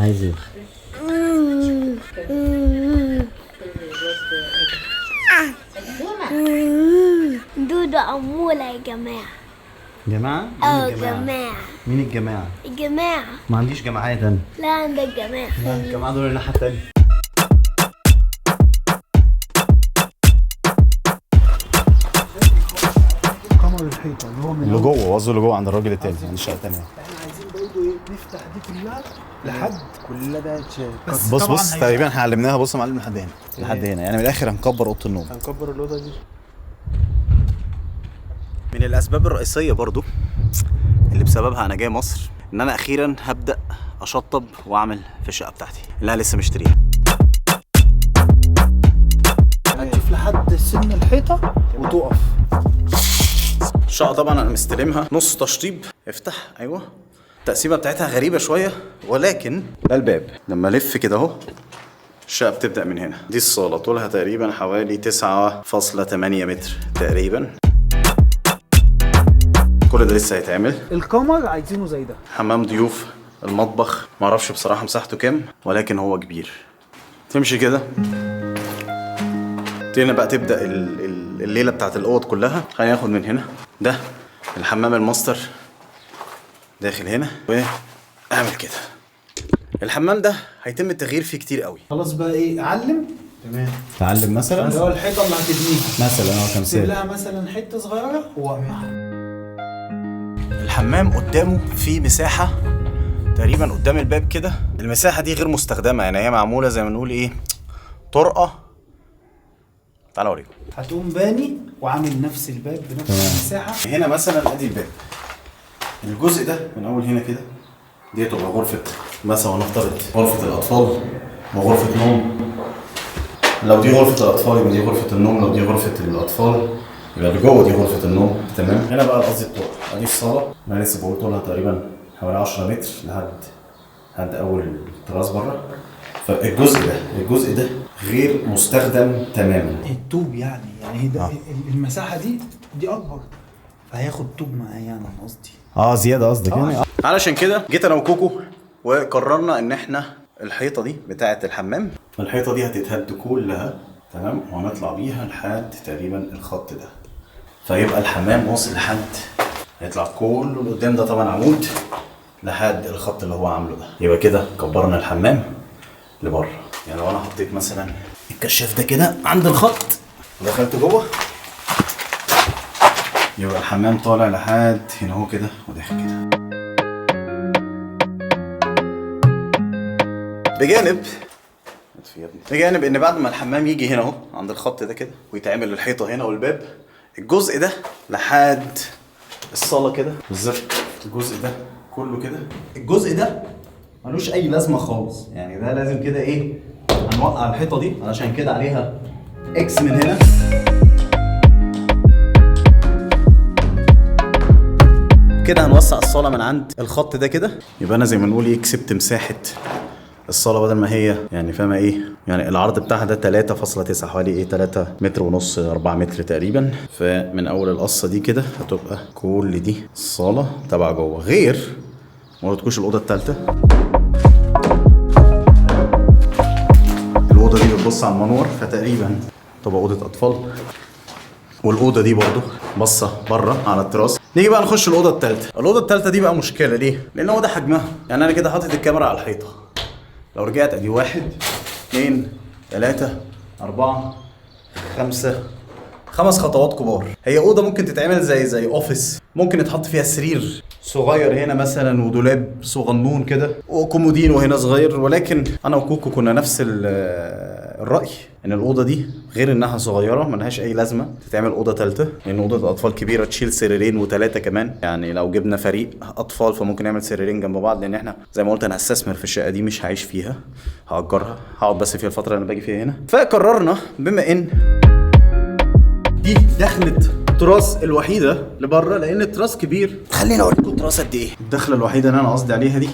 عايز ايه؟ دودو أمولة يا جماعة. جماعة؟ جماعة. مين الجماعة؟ الجماعة. ما عنديش جماعات انا. لا عندك جماعة. لا الجماعة دول الناحية التانية. قمر الحيطة اللي هو من اللي جوه وصله اللي جوه عند الراجل التاني عند الشقة التانية. احنا عايزين برضه ايه نفتح دي كلها لحد كل ده يتشال. بص تقريبا احنا علمناها. بص يا معلم لحد هنا لحد هنا، يعني من الاخر هنكبر اوضه النوم. هنكبر الاوضه دي. من الاسباب الرئيسيه برضو اللي بسببها انا جاي مصر ان انا اخيرا هبدا اشطب واعمل في الشقه بتاعتي اللي انا لسه مشتريها. هتشوف لحد سن الحيطه وتقف. الشقه طبعا انا مستلمها نص تشطيب. افتح. ايوه التقسيمه بتاعتها غريبه شويه، ولكن ده الباب لما الف كده اهو الشقه بتبدا من هنا. دي الصاله طولها تقريبا حوالي 9.8 متر تقريبا. كل ده لسه هيتعمل. القمر عايزينه زي ده. حمام ضيوف، المطبخ معرفش بصراحه مساحته كام، ولكن هو كبير. تمشي كده هنا بقى تبدا الليله بتاعت الاوض كلها. خلينا ناخد من هنا. ده الحمام الماستر داخل هنا، واعمل كده. الحمام ده هيتم التغيير فيه كتير قوي. خلاص بقى ايه علم. تمام. تعلم مثلا اللي هو الحيطه اللي هتبنيها مثلا سيب تمثيل. لها مثلا حته صغيره ووقعها. الحمام قدامه في مساحه تقريبا قدام الباب كده. المساحه دي غير مستخدمه، يعني هي معموله زي ما نقول ايه طرقه. تعالوا اوريكم. هتقوم باني وعامل نفس الباب بنفس المساحه. هنا مثلا ادي الباب، الجزء ده من اول هنا كده دي تبقى غرفه مثلا، نفترض غرفه الاطفال وغرفه نوم. لو دي غرفه الاطفال يبقى دي غرفه النوم، لو دي غرفه الاطفال يبقى اللي جوه دي غرفه النوم. تمام. هنا بقى قصدي الطرق. ادي الصاله انا لسه بقول طولها تقريبا حوالي 10 متر لحد اول التراس بره. فالجزء ده غير مستخدم تماما. الطوب يعني هي ده المساحه دي اكبر، فهياخد طوب معايا يعني قصدي. زياده قصدك يعني. علشان كده جيت انا وكوكو وقررنا ان احنا الحيطه دي بتاعه الحمام، الحيطه دي هتتهد كلها. تمام. وهنطلع بيها لحد تقريبا الخط ده، فيبقى الحمام واصل لحد هيطلع كله لقدام. ده طبعا عمود لحد الخط اللي هو عامله ده. يبقى كده كبرنا الحمام لبره. يعني لو انا حطيت مثلا الكشاف ده كده عند الخط ودخلت جوه يبقى الحمام طالع لحد هنا اهو كده وداخل كده. بجانب ان بعد ما الحمام يجي هنا اهو عند الخط ده كده ويتعمل الحيطه هنا والباب، الجزء ده لحد الصاله كده بالظبط. الجزء ده كله كده، الجزء ده ملوش اي لازمه خالص. يعني ده لازم كده ايه، هنوقع الحيطه دي علشان كده عليها اكس من هنا. كده هنوسع الصاله من عند الخط ده كده. يبقى انا زي ما نقول ايه كسبت مساحه الصاله، بدل ما هي يعني فاهمه ايه، يعني العرض بتاعها ده 3.9 حوالي ايه 3 متر ونص 4 متر تقريبا. فمن اول القصه دي كده هتبقى كل دي الصاله تبع جوه. غير ما قلتلكوش الاوضه الثالثه. الاوضه دي بتبص على المنور، فتقريبا تبقى اوضه اطفال. والاوضه دي برضو بصه بره على التراس. نيجي بقى نخش الاوضه الثالثه. الاوضه الثالثه دي بقى مشكله ليه؟ لان هو ده حجمها. يعني انا كده حاطط الكاميرا على الحيطه، لو رجعت ادي 1 2 3 4 5 5 خطوات كبار. هي اوضه ممكن تتعمل زي اوفيس، ممكن يتحط فيها سرير صغير هنا مثلا ودولاب صغنون كده وكومودينو هنا صغير. ولكن انا وكوكو كنا نفس الراي ان الاوضه دي غير انها صغيره ملهاش اي لازمه تتعمل اوضه ثالثه، لان اوضه الاطفال كبيره تشيل سريرين و3 كمان. يعني لو جبنا فريق اطفال فممكن نعمل سريرين جنب بعض، لان احنا زي ما قلت انا هستثمر في الشقه دي، مش هعيش فيها، هاجرها، هقعد بس فيها الفتره اللي انا باجي فيها هنا. فقررنا بما ان دي دخلت التراس الوحيده لبره، لان التراس كبير. خليني اوريكم التراس قد ايه. الدخله الوحيده اللي انا قصدي عليها دي،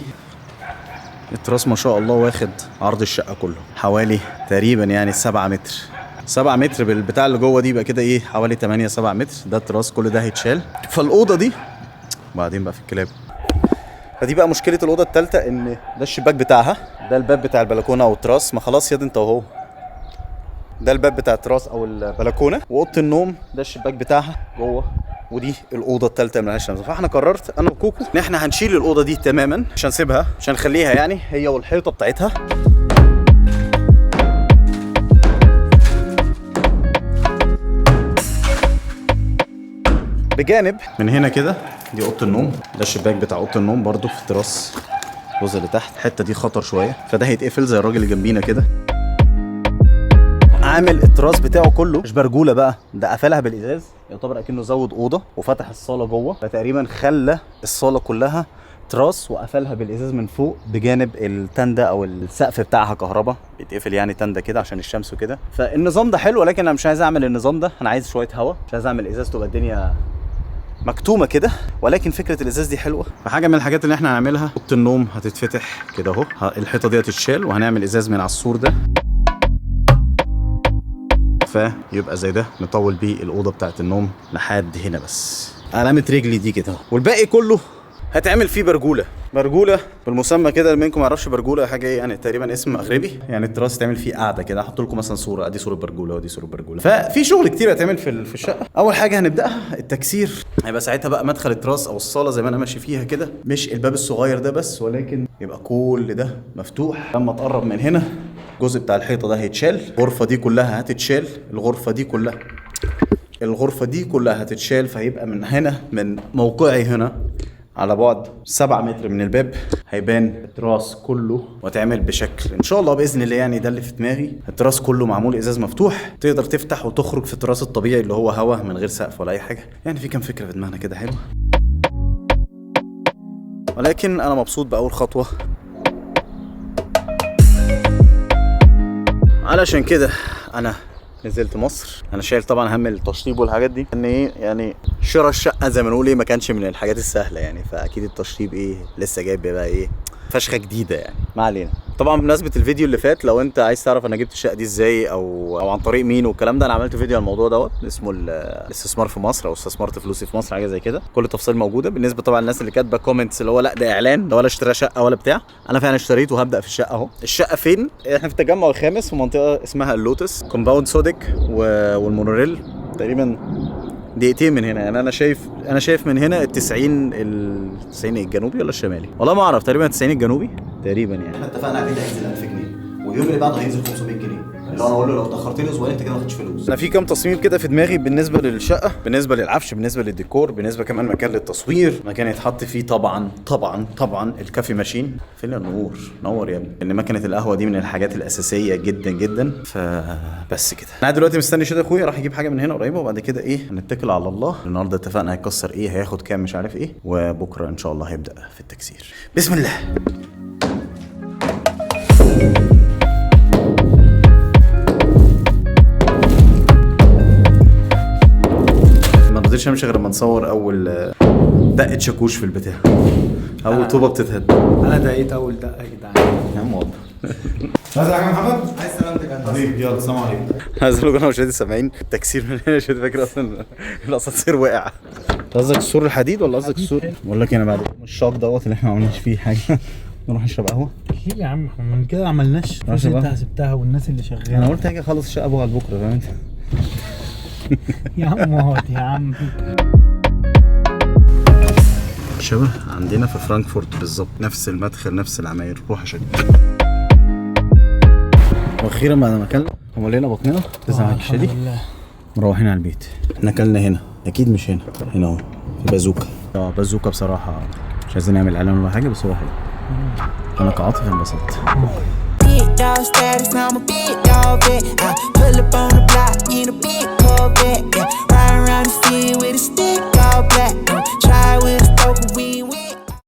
التراس ما شاء الله واخد عرض الشقه كله حوالي تقريبا يعني 7 متر. 7 متر بالبتاع اللي جوه دي يبقى كده ايه حوالي 8 7 متر. ده التراس كل ده هيتشال. فالاوضه دي بعدين بقى في الكلاب. فدي بقى مشكله الاوضه الثالثه، ان ده الشباك بتاعها، ده الباب بتاع البلكونه او التراس. ما خلاص يا انت وهو، ده الباب بتاع التراس او البلكونه، واوضه النوم ده الشباك بتاعها جوه، ودي الاوضه الثالثه اللي ملهاش شمس. فاحنا قررت انا وكوكو ان احنا هنشيل الاوضه دي تماما، مش هنسيبها، مش هنخليها يعني هي والحيطه بتاعتها. بجانب من هنا كده دي اوضه النوم، ده الشباك بتاع اوضه النوم برضو في التراس، الجزء اللي تحت. الحته دي خطر شويه، فده هيتقفل زي الراجل اللي جنبينا كده. عامل التراس بتاعه كله مش برجوله بقى، ده قفلها بالازاز، يعتبر اكنه زود اوضه وفتح الصاله جوه، فتقريبا خلى الصاله كلها تراس وقفلها بالازاز من فوق، بجانب التنده او السقف بتاعها كهرباء بيتقفل يعني تنده كده عشان الشمس وكده. فالنظام ده حلو، ولكن انا مش عايز اعمل النظام ده، انا عايز شويه هواء، مش عايز اعمل ازاز تبقى الدنيا مكتومه كده. ولكن فكره الازاز دي حلوه. فحاجه من الحاجات اللي احنا هنعملها، اوضه النوم هتتفتح كده اهو، الحيطه دي هتتشال، وهنعمل ازاز من على السور ده، فيبقى زي ده نطول بيه الاوضه بتاعت النوم لحد هنا بس، علامه رجلي دي كده. والباقي كله هتعمل فيه برجوله. برجوله بالمسمى كده، اللي منكم ما يعرفش برجوله حاجه ايه يعني، تقريبا اسم مغربي يعني. التراس تعمل فيه قاعده كده، احط لكم مثلا صوره، ادي صوره برجوله ودي صوره برجوله. ففي شغل كتير هتعمل في الشقه. اول حاجه هنبداها التكسير، هيبقى ساعتها بقى مدخل التراس او الصاله زي ما انا ماشي فيها كده، مش الباب الصغير ده بس، ولكن يبقى كل ده مفتوح. لما تقرب من هنا الجزء بتاع الحيطه ده هيتشال، الغرفه دي كلها هتتشال، الغرفه دي كلها هتتشال. فهيبقى من هنا، من موقعي هنا على بعد 7 متر من الباب، هيبان التراس كله وتعمل بشكل ان شاء الله باذن الله يعني. ده اللي في دماغي، التراس كله معمول ازاز مفتوح، تقدر تفتح وتخرج في التراس الطبيعي اللي هو هوا من غير سقف ولا اي حاجه يعني. في كام فكره في دماغنا كده حلوه، ولكن انا مبسوط باول خطوه. علشان كده انا نزلت مصر. انا شايل طبعا هم التشطيب والحاجات دي، ان ايه يعني شراء الشقه زي ما نقول ايه ما كانش من الحاجات السهله يعني. فاكيد التشطيب ايه لسه جايب بقى ايه فشخه جديده يعني. ما علينا. طبعا بمناسبه الفيديو اللي فات، لو انت عايز تعرف انا جبت الشقه دي ازاي او عن طريق مين والكلام ده، انا عملت فيديو على الموضوع دوت اسمه الاستثمار في مصر، او استثمرت فلوسي في مصر، حاجه زي كده. كل التفاصيل موجوده. بالنسبه طبعا للناس اللي كاتبه كومنتس اللي هو لا ده اعلان، ده ولا اشترى شقه ولا بتاع، انا فعلا اشتريت وهبدا في الشقه اهو. الشقه فين؟ احنا في التجمع الخامس في منطقه اسمها اللوتس، كومباوند سودك والمونوريل، تقريبا دقيقتين من هنا يعني. انا شايف من هنا ال90 الجنوبي ولا الشمالي، والله ما اعرف، تقريبا 90 الجنوبي تقريبا يعني. احنا اتفقنا عليه هينزل 1000 جنيه، واليوم اللي بعده هينزل 500 جنيه، اللي انا اقول له لو اتاخرت لي اسبوعين انت كده ما خدتش فلوس. انا في كام تصميم كده في دماغي بالنسبه للشقه، بالنسبه للعفش، بالنسبه للديكور، بالنسبه كمان مكان للتصوير، مكان يتحط فيه طبعا الكافي ماشين. فين النور؟ نور يا ابني. ان مكنه القهوه دي من الحاجات الاساسيه جدا جدا. فبس كده، انا دلوقتي مستني شادي اخويا راح يجيب حاجه من هنا قريبه، وبعد كده ايه هنتكل على الله. النهارده اتفقنا هيكسر ايه، هياخد كام مش عارف ايه، وبكره ان شاء الله هيبدا في التكسير. بسم الله. ما نقدرش نمشي غير لما نصور اول دقه شاكوش في البتاع، اول طوبه بتتهد. انا دقيت اول دقه يا جدعان يا عم واضح. عايز حاجه يا محمد؟ عايز سلامتك يا حبيبي. يلا سلام عليكم. عايز اقول لك انا وشادي سامعين التكسير من هنا. شادي فاكر اصلا الاسانسير وقع. قصدك السور الحديد ولا قصدك السور؟ بقول لك انا بعد الشاط دوت اللي احنا ما عملناش فيه حاجه، نروح نشرب قهوه. ليه يا عم احنا من كده ما عملناش؟ مش انت حسبتها والناس اللي شغاله. انا قلت هاجي اخلص الشقه ابوها لبكره، فاهم انت؟ يا عم اقعد يا عم. شبه عندنا في فرانكفورت بالظبط، نفس المدخل نفس العماير. روح يا شادي. واخيرا بعد ما اكلنا وملينا بطننا تسمع معاك شادي، مروحين على البيت. احنا اكلنا هنا، اكيد مش هنا، هنا اهو في بازوكا. بازوكا بصراحه مش عايزين نعمل اعلان ولا حاجه، بس هو حلو. انا كعاطف انبسطت.